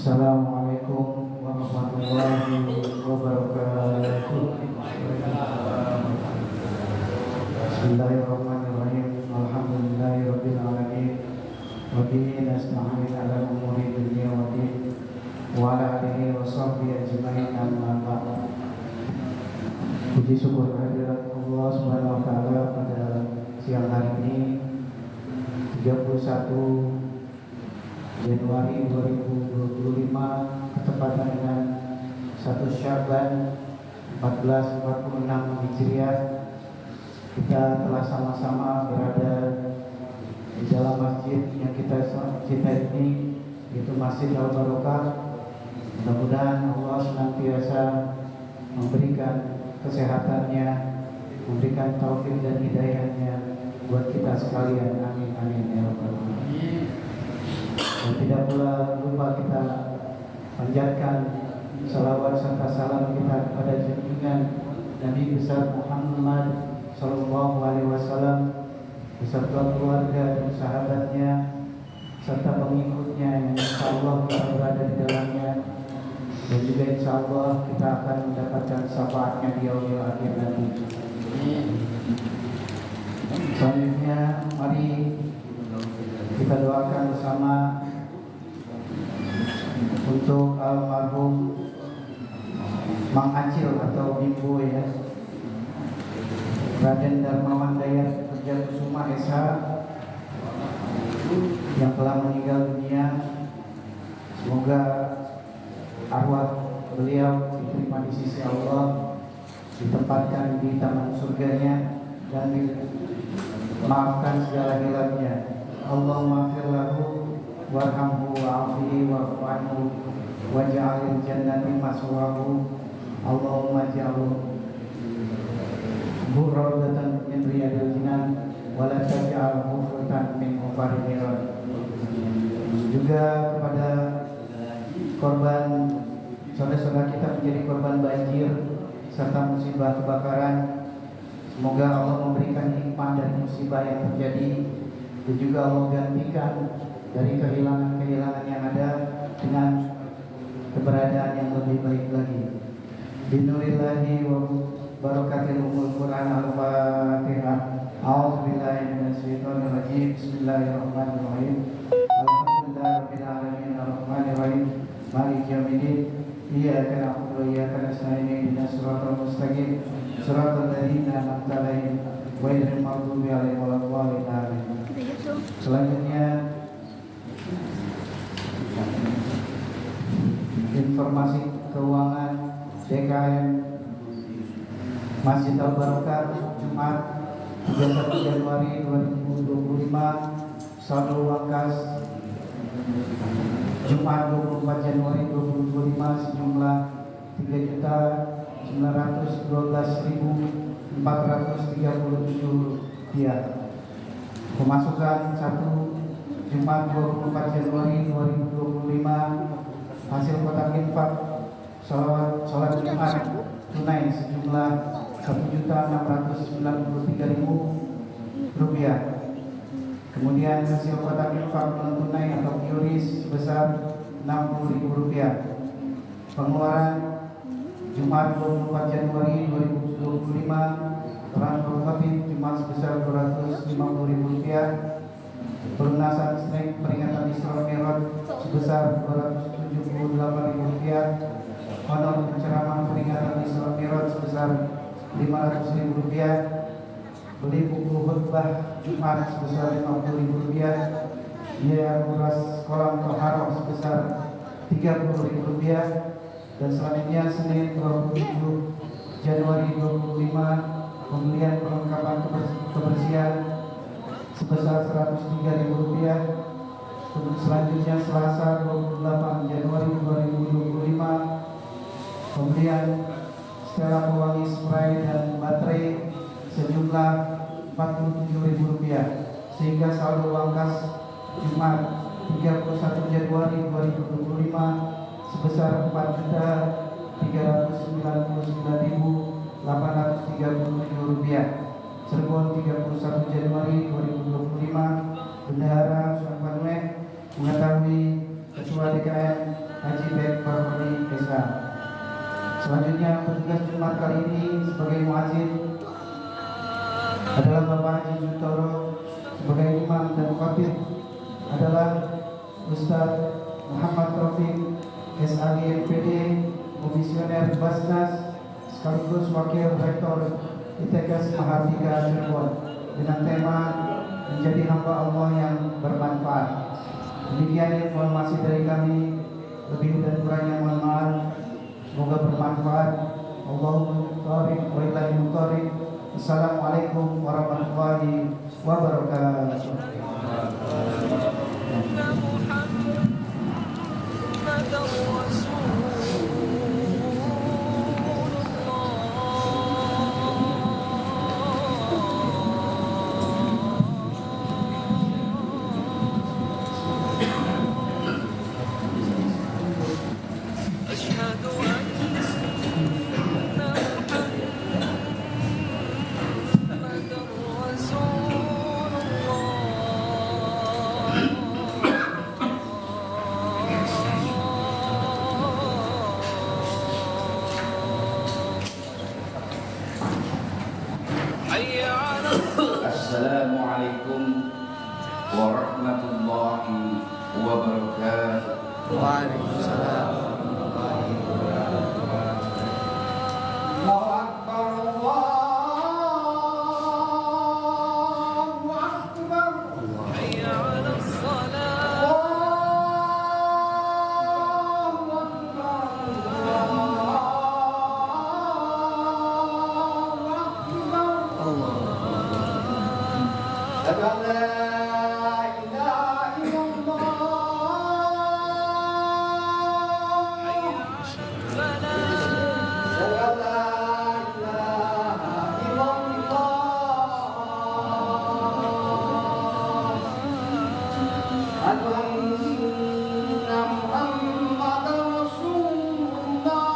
Assalamualaikum warahmatullahi wabarakatuh. Bismillahirrahmanirrahim. Alhamdulillahirabbil alamin. Wa bihi nasta'in 'ala umuri dunya wa din. Wa 'ala alihi wa sahbihi ajma'in amma ba'd. Puji syukur kehadirat Allah Subhanahu wa taala pada siang hari ini 31 Januari 2025 bertepatan dengan 1 Sya'ban 1446 Hijriah. Kita telah sama-sama berada di dalam masjid yang kita cintai ini, yaitu Masjid Al-Barokah. Mudah-mudahan Allah senantiasa memberikan kesehatannya, memberikan taufik dan hidayahnya buat kita sekalian. Amin amin ya rabbal alamin. Dan tidak pula lupa kita panjatkan salawat serta salam kita kepada junjungan Nabi besar Muhammad Sallallahu Alaihi Wasallam beserta keluarga dan sahabatnya serta pengikutnya yang insyaallah kita berada di dalamnya, dan juga insyaallah kita akan mendapatkan syafaatnya di yaumil akhir nanti. Selanjutnya mari kita doakan bersama untuk almarhum Mang Acil atau Bimbo ya, Raden Darmawan Dayat Kerjakusuma SH yang telah meninggal dunia. Semoga arwah beliau diterima di sisi Allah, ditempatkan di taman surganya dan dimaafkan segala hilangnya. Allahumma fir lahu warhamhu wa'afihi wa'fu anhu waj'alil jannati maswahu. Allahumma ja'alhu rawdatan min riyadil jinan wa la taj'alhu hufratan min hufarin niran. Juga kepada korban saudara-saudara kita menjadi korban banjir serta musibah kebakaran, semoga Allah memberikan hikmah dari musibah yang terjadi, dan juga Allah gantikan dari kehilangan-kehilangan yang ada dengan keberadaan yang lebih baik lagi. Binurillahi wa barakatil umul Quran al-Fatihah. A'udzubillahi minasyaitonir rajim. Bismillahirrahmanirrahim. Alhamdulillahirabbil alamin arrahmanir rahim maliki yaumiddin. Iyyaka na'budu wa iyyaka nasta'in ihdinas siratal mustaqim siratal ladzina an'amta 'alaihim ghairil maghdubi 'alaihim waladdallin. Amin. Selanjutnya informasi keuangan DKM Masjid Al-Barokah Jumat 31 Januari 2025. Saldo uang kas Jumat 24 Januari 2025 sejumlah 3.912.437 rupiah. Pemasukan 1 Jumat 24 Januari 2025 hasil kotak infak sholat Jumat tunai sejumlah 1.693.000 rupiah. Kemudian hasil kotak infak non tunai atau QRIS sebesar 60.000 rupiah. Pengeluaran Jumat 24 Januari 2025 transfer khotib Jumat sebesar 250.000 rupiah. Pelunasan snack peringatan Isra Mi'raj sebesar 278.000 rupiah. Honor penceramah peringatan Isra Mi'raj sebesar 500.000 rupiah. Beli buku khutbah Jumat sebesar 50.000 rupiah. Biaya kuras kolam toharoh sebesar 30.000 rupiah. Dan selanjutnya Senin 27 Januari 2025 pembelian perlengkapan kebersihan sebesar 103.000 rupiah. Selanjutnya Selasa 28 Januari 2025 pembelian Stella pewangi spray dan baterai sejumlah 47.000 rupiah, sehingga saldo uang kas Jumat 31 Januari 2025 sebesar 4.399.837 rupiah. Cirebon 31 Januari 2025 Bendahara Sunan Panue mengetahui Ketua DKM Haji Jumat kali ini sebagai muadzin adalah Bapak Haji Juntoro, sebagai imam dan khatib adalah Ustaz Muhammad Taufik SAG MPD, Komisioner Basnas sekaligus Wakil Rektor ITKS Mahardika Cirebon, dengan tema menjadi hamba Allah yang bermanfaat. Demikian informasi dari kami, lebih dan kurangnya mohon maaf. Semoga bermanfaat. Allahumma tariq wa ilahi mutariq. Assalamualaikum warahmatullahi wabarakatuh. Assalamualaikum warahmatullahi wabarakatuh. Waalaikumsalam warahmatullahi wabarakatuh. Allahu Akbar, Allahu Akbar. Hayya 'alas shalah. Allahu Akbar, Allahu Akbar. Asyhadu an la ilaha illallah. Asyhadu an la ilaha illallah. Asyhadu anna Muhammadar Rasulullah.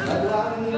Asyhadu anna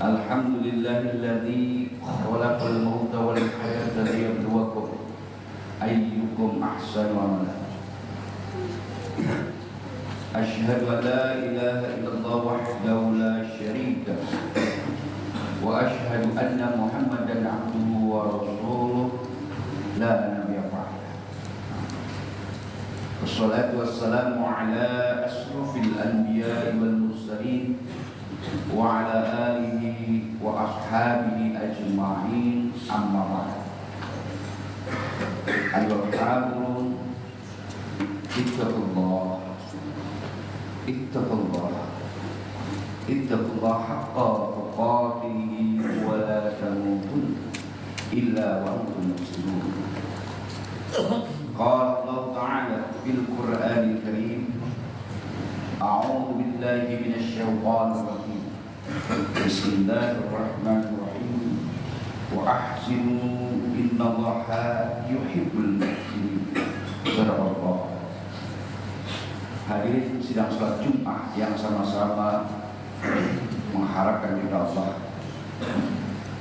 Alhamdulillahilladzi khalaqal mauta wal hayata liyabluwakum ayyukum ahsanu amala. Asyhadu an la ilaha illallah wahdahu la syarika wa asyhadu anna Muhammadan abduhu wa rasuluh la nabiyya ba'dah. Wassalatu wassalamu ala asrofil anbiya'i wal mursalin wa ala alihi wa ashabihi ajma'in, amma ba'd. Ayyuhal hadirun, ittaqullah haqqa tuqatih wa la tamutunna illa wa antum muslimun. Qala Allah Ta'ala fil Qur'anil Karim, A'udzu billahi minasy syaithanir rajim. Bismillahirrahmanirrahim. Wa ahsinu innallaha yuhibbul muhsinin. Subhanallah. Hadirin sidang salat Jumat yang sama-sama mengharapkan ridha Allah.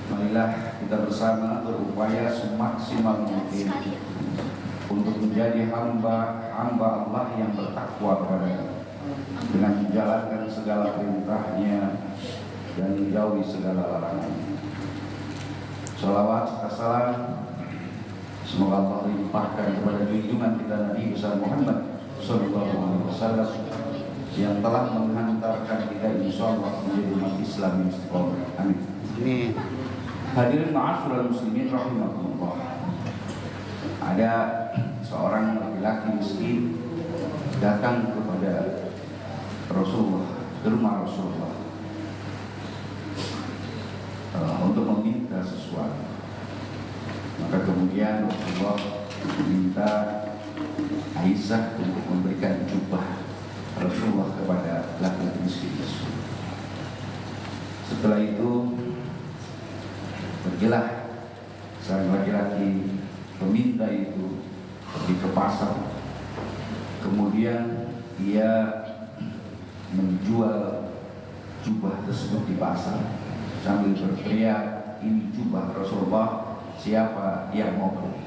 Marilah kita bersama berupaya semaksimal mungkin untuk menjadi hamba Allah yang bertakwa kepada-Nya, dengan menjalankan segala perintahnya dan menjauhi segala larangannya. Shalawat serta salam semoga Allah limpahkan kepada junjungan kita Nabi besar Muhammad Sallallahu Alaihi Wasallam yang telah menghantarkan kita insyaallah menjadi umat Islam yang istiqomah. Amin. Amin. Hadirin ma'asyiral muslimin rahimakumullah. Ada seorang laki-laki miskin datang kepada Rasulullah, ke rumah Rasulullah, untuk meminta sesuatu. Maka kemudian Rasulullah meminta Aisyah untuk memberikan jubah Rasulullah kepada laki-laki miskin tersebut. Setelah itu pergilah sang laki-laki peminta itu pergi ke pasar. Kemudian ia menjual jubah tersebut di pasar sambil berteriak, "Ini jubah Rasulullah, siapa yang mau beli?"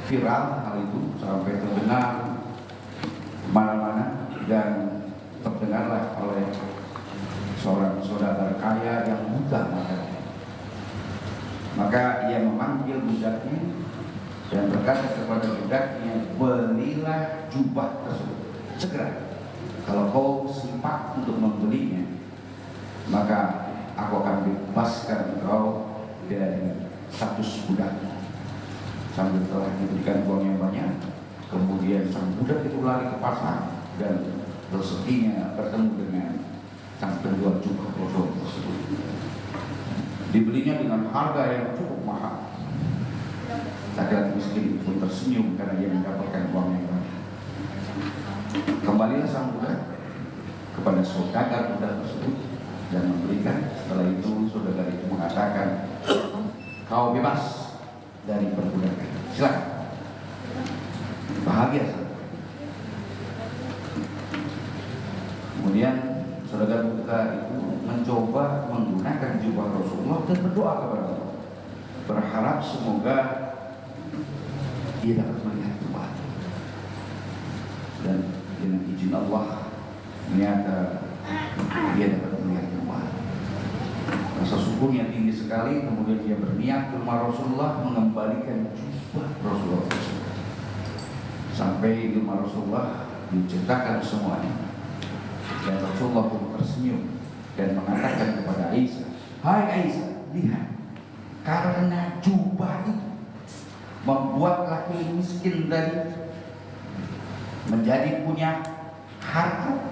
Viral hal itu sampai terdengar mana-mana dan terdengarlah oleh seorang saudagar kaya yang buta matanya. Maka ia memanggil budaknya dan berkata kepada budaknya, "Belilah jubah tersebut segera. Kalau kau sempat untuk membelinya, maka aku akan bebaskan kau dari status budak." Sambil telah diberikan uang yang banyak, kemudian sang budak itu lari ke pasar dan rezekinya bertemu dengan sang penjual jubah Rasul tersebut. Dibelinya dengan harga yang cukup mahal. Laki-laki miskin pun tersenyum karena ia mendapatkan uang yang banyak. Kembalilah sang budak kepada saudagar budak tersebut dan memberikan. Setelah itu saudagar itu mengatakan, "Kau bebas dari perbudakan. Silakan." Bahagia saja. Kemudian saudara budak itu mencoba menggunakan jubah Rasulullah dan berdoa kepada Allah, berharap semoga ia dapat melihat jubah. Dan dengan izin Allah ternyata dia dapat melihat jubah. Rasa syukurnya tinggi sekali. Kemudian dia berniat ke rumah Rasulullah mengembalikan jubah Rasulullah tersebut. Sampai di rumah Rasulullah diceritakan semuanya, dan Rasulullah pun tersenyum dan mengatakan kepada Aisyah, "Hai Aisyah, lihat, karena jubah itu membuat laki miskin tadi menjadi punya harta.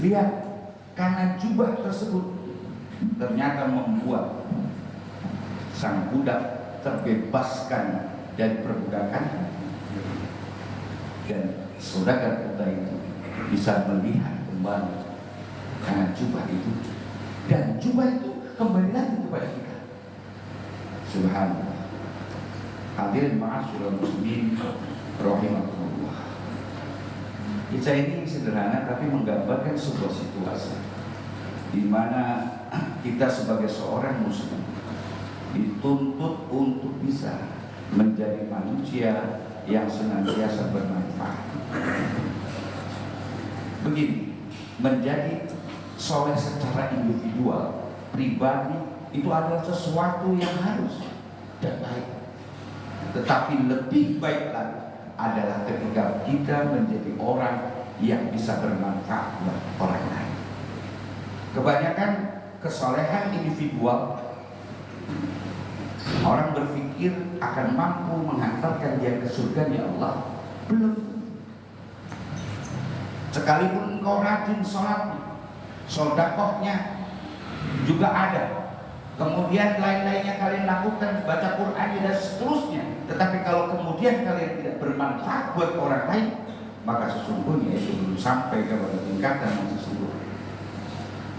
Lihat, karena jubah tersebut ternyata membuat sang budak terbebaskan dari perbudakan, dan saudagar budak itu bisa melihat kembali karena jubah itu, dan jubah itu kembali lagi kepada kita." Subhanallah. Hadirin ma'asyiral muslimin rahimakumullah. Kisah ini sederhana tapi menggambarkan sebuah situasi di mana kita sebagai seorang muslim dituntut untuk bisa menjadi manusia yang senantiasa bermanfaat. Begini, menjadi soleh secara individual, pribadi, itu adalah sesuatu yang harus dan baik. Tetapi lebih baik lagi adalah ketika kita menjadi orang yang bisa bermanfaat buat orang lain. Kebanyakan kesolehan individual, orang berpikir akan mampu menghantarkan dia ke surganya Allah. Belum. Sekalipun kau rajin sholat, sedekahnya juga ada, kemudian lain-lainnya kalian lakukan, baca Quran dan seterusnya, tetapi kalau kemudian kalian tidak bermanfaat buat orang lain, maka sesungguhnya itu belum sampai kepada tingkatan yang sesungguhnya.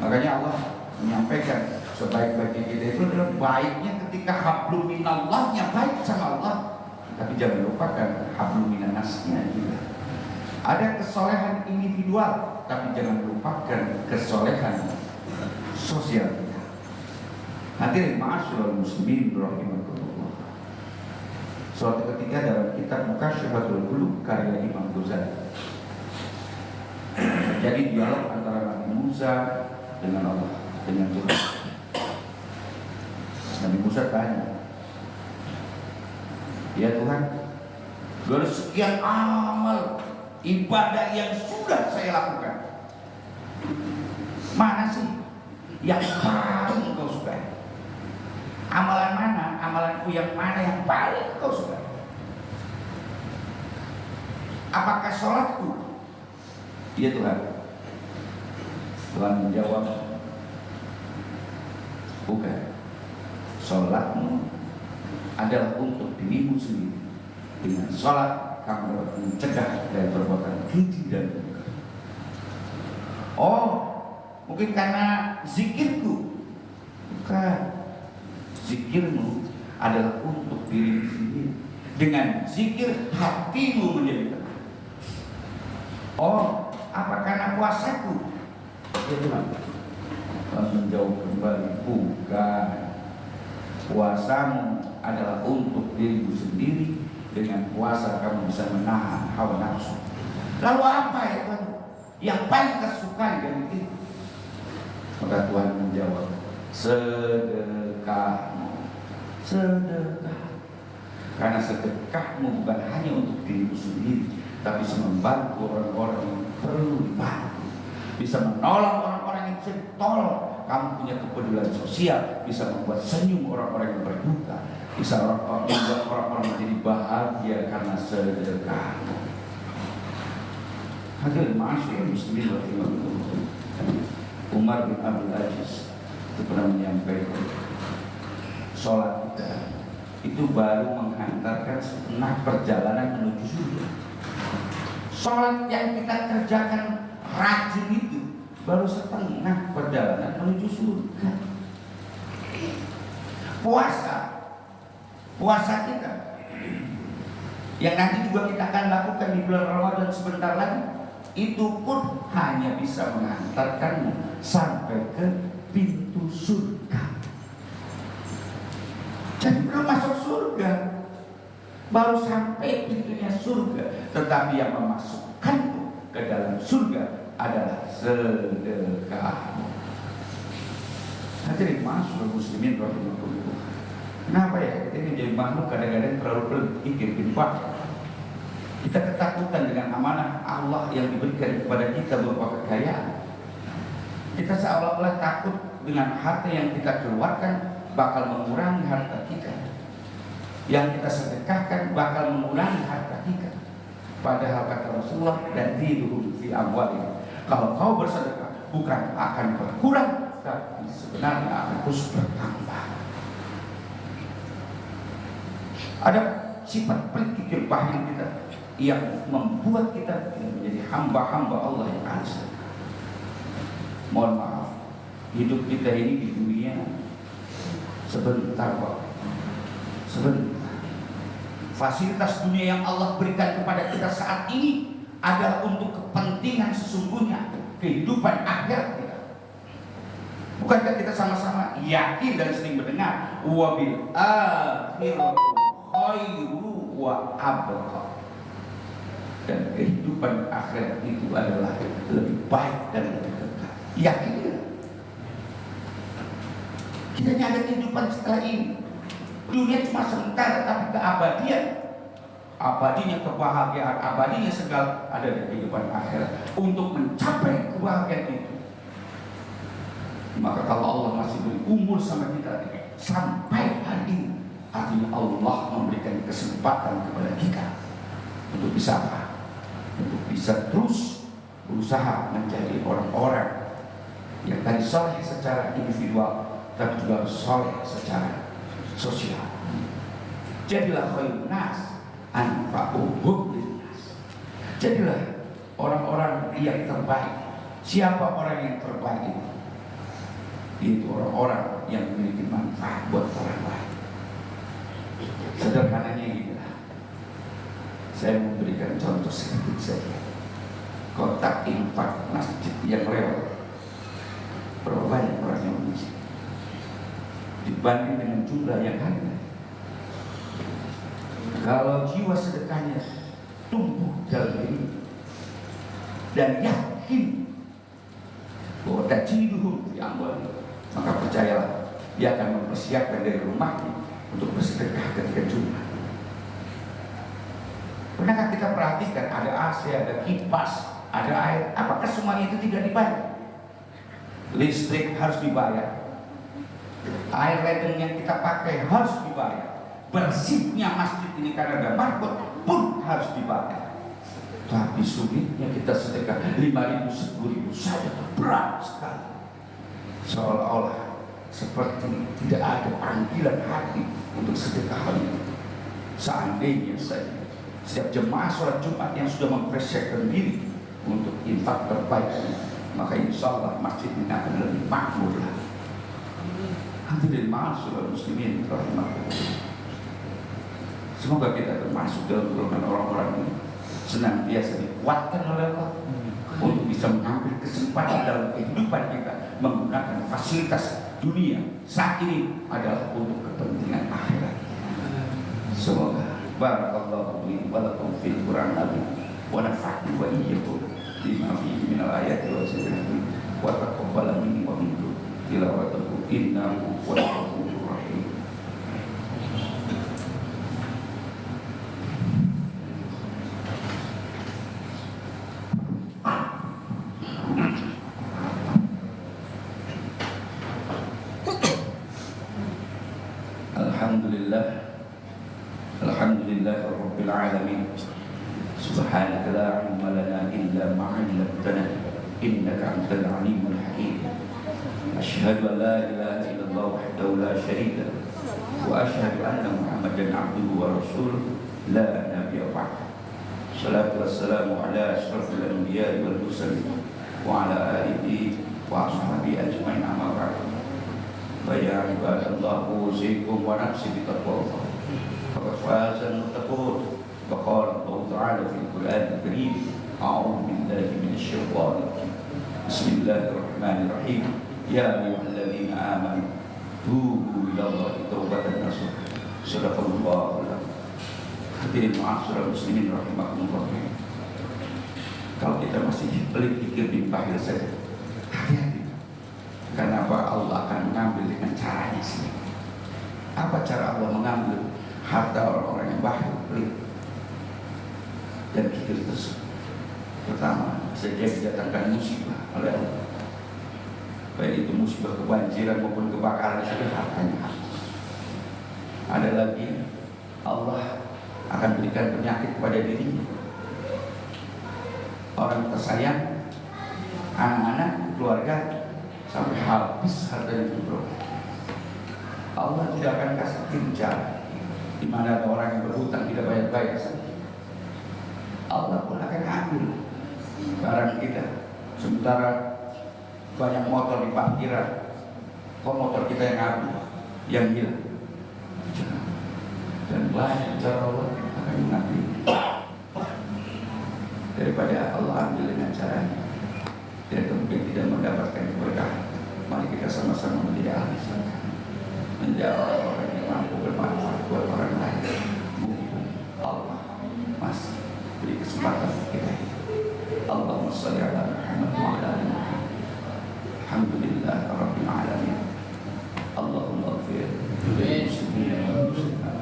Makanya Allah menyampaikan sebaik-baiknya kita itu adalah baiknya ketika hablum minallahnya baik sama Allah, tapi jangan lupakan hablum minannasnya juga. Ada kesolehan individual, tapi jangan lupakan kesolehan sosial kita. Hadirin ma'asyiral muslimin rahimakumullah. Suatu ketika dalam kitab Mukasyfatul Qulub karya Imam Ghazali, jadi dialog antara Nabi Musa dengan Allah, dengan Tuhan. Nabi Musa tanya, ya Tuhan, dari sekian amal ibadah yang sudah saya lakukan, mana sih yang paling kau sukai? Amalan mana? Amalanku yang mana yang paling kau sukai? Apakah sholatku? Iya Tuhan. Tuhan menjawab, bukan. Sholatmu adalah untuk dirimu sendiri. Dengan sholat kamu dapat mencegah dari perbuatan keji dan mungkar. Oh, mungkin karena zikirku. Bukan. Zikirmu adalah untuk dirimu sendiri. Dengan zikir hatimu menjadi tenang. Oh, apa karena puasaku? Ya Tuhan. Tuhan menjawab kembali, bukan. Puasamu adalah untuk dirimu sendiri. Dengan puasa kamu bisa menahan hawa nafsu. Lalu apa ya Tuhan yang paling tersukai dari itu? Maka Tuhan menjawab, sedekahmu. Sedekah. Karena sedekahmu bukan hanya untuk dirimu sendiri, tapi bisa membantu orang-orang yang perlu dibantu, bisa menolong orang-orang yang sedang ditolong. Kamu punya kepedulian sosial, bisa membuat senyum orang-orang yang berduka, bisa membuat orang-orang menjadi bahagia karena sedekah. Hadirin ma'asyiral muslimin rahimakumullah. Umar bin Abdul Aziz itu pernah menyampaikan, sholat kita itu baru menghantarkan setengah perjalanan menuju surga. Sholat yang kita kerjakan rajin itu baru setengah perjalanan menuju surga. Puasa kita yang nanti juga kita akan lakukan di bulan Ramadan sebentar lagi, itu pun hanya bisa mengantarkanmu sampai ke pintu surga. Jadi belum masuk surga, baru sampai pintunya surga. Tetapi yang memasukkanmu ke dalam surga adalah sedekah. Hadirin ma'asyiral muslimin rahimakumullah. Kenapa ya kita ini jadi makhluk kadang-kadang terlalu berpikir pintar. Kita ketakutan dengan amanah Allah yang diberikan kepada kita berupa kekayaan. Kita seolah-olah takut dengan harta yang kita keluarkan bakal mengurangi harta kita. Yang kita sedekahkan bakal mengurangi harta kita. Padahal kata Rasulullah, dan ziduhum fi amwalihim. Kalau kau bersedekah bukan akan berkurang, tapi sebenarnya akan terus bertambah. Ada sifat pelik bahaya kita yang membuat kita menjadi hamba-hamba Allah yang alis. Mohon maaf, hidup kita ini di dunia sebentar kok. Sebentar. Fasilitas dunia yang Allah berikan kepada kita saat ini adalah untuk kepentingan sesungguhnya kehidupan akhirat kita. Bukankah kita sama-sama yakin dan sering mendengar wabil akhiratu khairu wa abqa, dan kehidupan akhirat itu adalah lebih baik dan lebih kekal. Yakin tidak? Kita hanya ada kehidupan setelah ini. Dunia cuma sementara, tapi keabadian, abadinya kebahagiaan, abadinya segala ada di kehidupan akhirat. Untuk mencapai kebahagiaan itu, maka kalau Allah masih beri umur sama kita sampai hari ini, artinya Allah memberikan kesempatan kepada kita untuk bisa apa? Untuk bisa terus berusaha menjadi orang-orang yang tadi soleh secara individual, tapi juga harus soleh secara sosial. Jadilah khairun nas anfa'uhum linnas. Jadilah orang-orang yang terbaik. Siapa orang yang terbaik itu? Itu orang-orang yang memiliki manfaat buat orang lain. Sederhananya inilah. Saya memberikan contoh sedikit saja. Kotak infak masjid yang lewat, berapa banyak orang yang mengisi dibanding dengan jumlah yang ada. Kalau jiwa sedekahnya tumbuh dalam diri dan yakin bahwa tajiduhum fi amwalihim, maka percayalah dia akan mempersiapkan dari rumahnya untuk bersedekah ketika Jumat. Pernahkah kita perhatikan ada AC, ada kipas, ada air? Apakah semuanya itu tidak dibayar? Listrik harus dibayar, air ledeng yang kita pakai harus dibayar, bersihnya masjid ini karena ada marbot pun harus dibayar. Tapi sulitnya kita sedekah 5.000, 10.000 saja, berat sekali. Seolah-olah seperti tidak ada panggilan hati untuk sedekah ini. Seandainya saja setiap jemaah sholat Jumat yang sudah mempersiapkan diri untuk infak terbaik, maka insya Allah masjid ini akan lebih makmur lagi. Hadirin ma'asyiral muslimin rahimakumullah. Semoga kita termasuk dalam golongan orang-orang ini senantiasa dikuatkan oleh Allah untuk bisa mengambil kesempatan dalam kehidupan kita menggunakan fasilitas dunia saat ini adalah untuk kepentingan akhirat. Semoga barakallahu li wa lakum fil Qur'an wa nafa'ni wa iyyakum bima fihi minal ayati wa dzikri wa taqabbal minni wa minkum tilawatahu innahu huwal ghafurur rahim. Alhamdulillah rabbil alamin. Subhanaka la ilma lana illa ma 'allamtana innaka antal alimul hakim. Asyhadu an la ilaha illallah wahdahu la syarika lahu wa asyhadu anna Muhammadan 'abduhu wa rasuluhu la nabiyya ba'dahu. Salatu wassalamu ala asyrafil anbiya'i wal mursalin wa ala alihi wa ashabihi ajma'in amma ba'du. Fa ya ibadallah usikum wa nafsi bi taqwallah. Faqad faza al-muttaqun. Faqala Allah Ta'ala fil Qur'an al-Karim, a'udzu billahi minasy syaithanir rajim. Bismillahirrahmanirrahim. Ya ayyuhalladzina amanu tubu ila Allahi taubatan nasuha. Shadaqallahul azim. Hadirin ma'asyiral muslimin rahimakumullah. Kalau kita masih pelit pikir bimbahil saja, hati-hati. Karena apa? Allah akan mengambil dengan caranya sendiri. Apa cara Allah mengambil harta orang-orang yang bakhil, pelit dan kikir tersebut? Pertama, sejak didatangkan musibah oleh Allah, baik itu musibah kebanjiran maupun kebakaran, sudah hartanya habis. Ada lagi, Allah akan berikan penyakit kepada dirinya. Orang tersayang, anak-anak, keluarga, sampai habis hartanya itu, bro. Allah tidak akan kasih tinja di mana ada orang yang berhutang tidak bayar-bayar. Allah pun akan ambil barang kita. Sementara banyak motor di parkiran, kok motor kita yang ambil, yang hilang. Dan banyak cara Allah akan mengambil. Daripada Allah ambil dengan caranya dan kemudian tidak mendapatkan keberkahan, mari kita sama-sama menjadi ahli sedekah, menjadi orang-orang yang mampu bermanfaat buat orang lain. Allah masih beri kesempatan kita. Allahumma shalli ala Muhammad wa ala ali Muhammad. Alhamdulillah rabbil alamin. Allahumma ighfir lil muslimin wal muslimat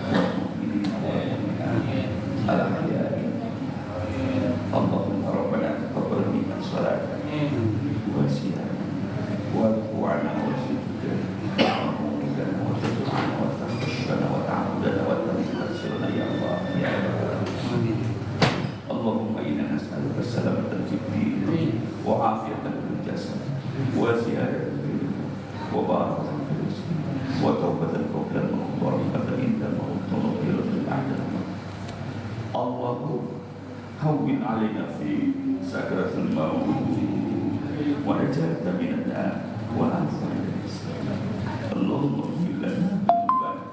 wal mu'minin wal mu'minat al-ahya'i. Allahumma rabbana taqabbal minna salatana wa siyamana wa al-qur'ana wa sujudana wa qulana wa tad'ana wa taqabbala wa ta'budu wa tadhkuruna ya Allah ya Rabb. Allahumma inna nas'aluka salamatan fid din wa afiyatan fil jasad wa ziyadatan fil rizq wa barakatan علينا في سكرة الموت ونجاة من النار وعافية من السلام. اللهم اغفر لنا ذنوبنا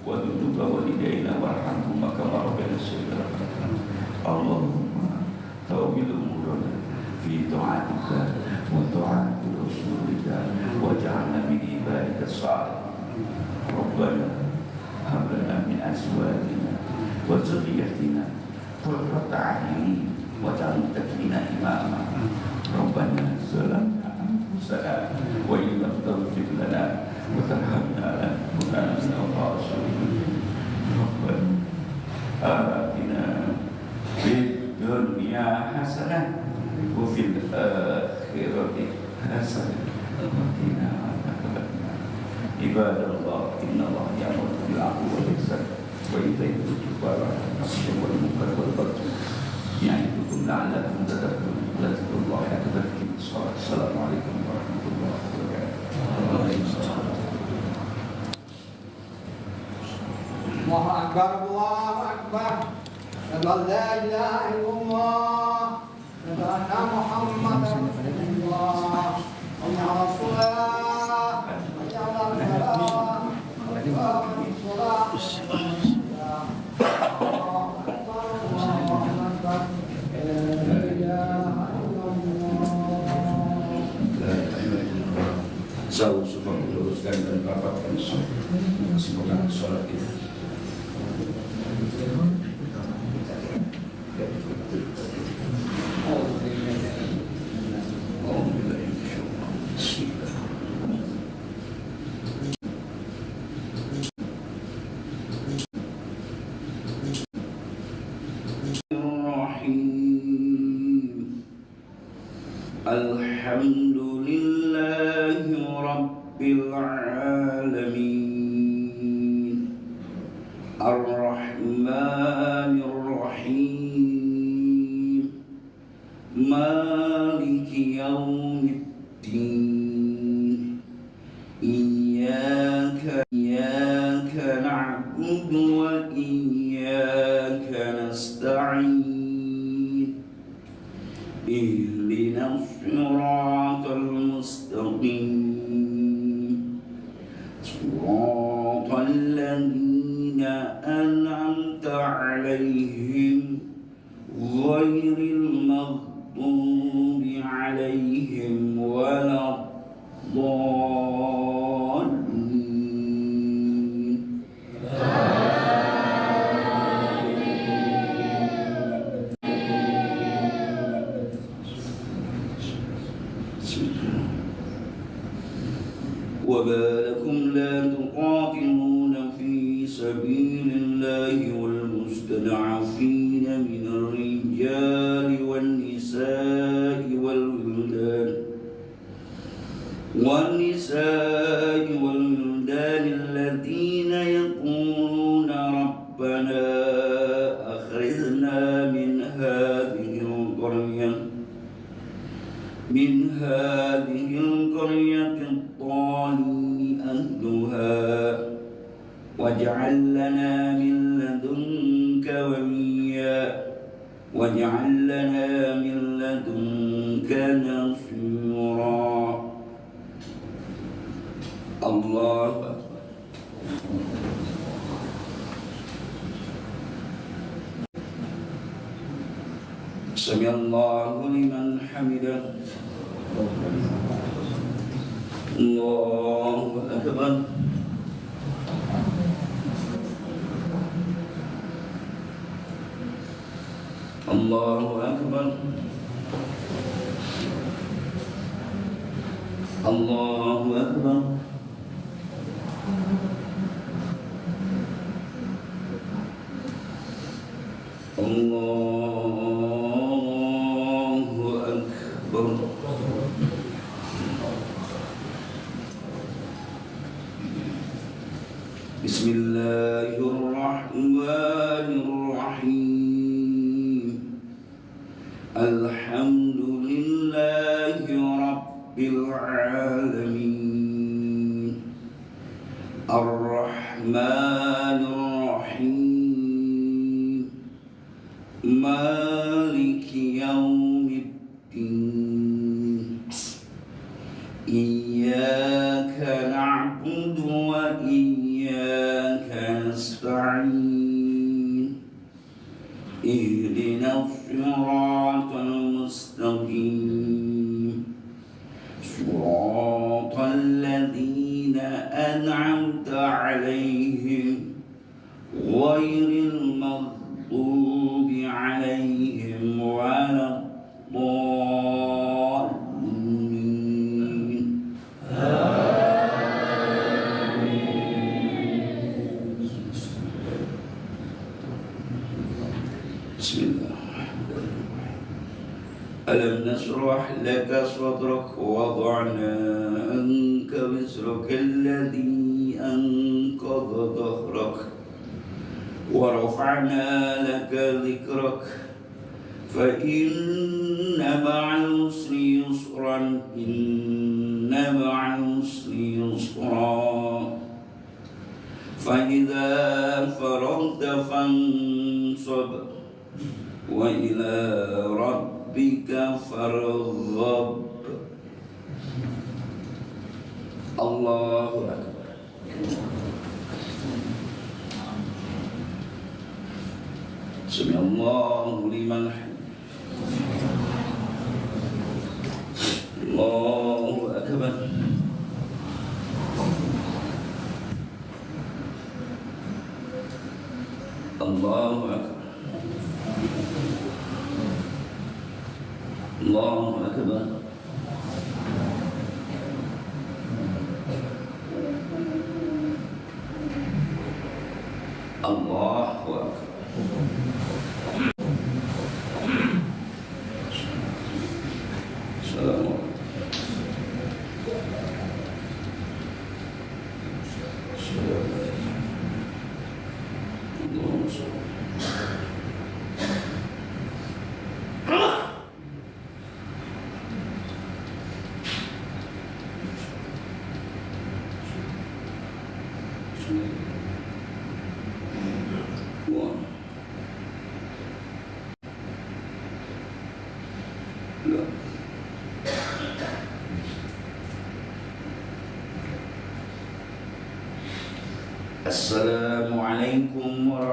وذنوب والدينا وارحمهما كما ربنا صغيرا. اللهم طول أمورنا في طاعتك وطاعة رسولك واجعلنا من عبادك الصالحين. ربنا هب لنا من أزواجنا وذريتنا قرة أعين واجعلنا فينا إماما. ربنا ظلمنا أنفسنا وإن لم تغفر لنا وترحمنا لنكونن من الخاسرين. ربنا آتنا في الدنيا حسنة وفي الآخرة حسنة وقنا عذاب النار. عباد الله إن الله يأمر بالعدل والإحسان وإيتاء ذي القربى والنصر والمنكر والبغي يعظكم لعلكم تذكرون. واذكروا الله كذكركم الصلاة. السلام عليكم ورحمة الله وبركاته. الله أكبر الله أكبر أشهد أن لا إله إلا الله أشهد أن محمدا رسول الله حي على الصلاة حي على الفلاح قد قامت الصلاة الله أكبر الله أكبر لا إله إلا الله. Jauh supaya meluruskan dan rapatkan semoga sholat kita. Alhamdulillahi Rabbil Alamin Ar-Rahmanir Rahim Maliki Yawmiddin Iyyaka na'budu wa iyyaka nasta'in اهدنا الصراط المستقيم صراط الذين أنعمت عليهم غير المغضوب عليهم ولا الضالين. وما لكم لا تقاتلون في سبيل الله والمستضعفين من الرجال والنساء والولدان الذين يقولون ربنا أخرجنا من هذه القرية الظالم أهلها واجعل لنا من لدنك وليا واجعل لنا من لدنك نصيرا. الله أكبر. سمع الله لمن حمده. الله أكبر. الله أكبر. الله أكبر. الله أكبر. بسم الله الرحمن الرحيم الحمد لله رب العالمين الرحمن الرحيم مالك يوم الدين إياك نعبد وإياك نستعين اهدنا الصراط المستقيم صراط الذين أنعمت عليهم غير المغضوب عليهم ولا الضالين بسم الله. ألم نشرح لك صدرك ووضعنا عنك وزرك الذي أنقض ظهرك ورفعنا لك ذكرك فإن مع العسر يسرا إن مع العسر يسرا فإذا فرغت فانصب وإلى ربك فارغب. الله أكبر. سمع الله لمن حمده. الله أكبر. الله أكبر. الله أكبر. الله أكبر. السلام عليكم. اللهم صل. Assalamualaikum warahmatullahi wabarakatuh.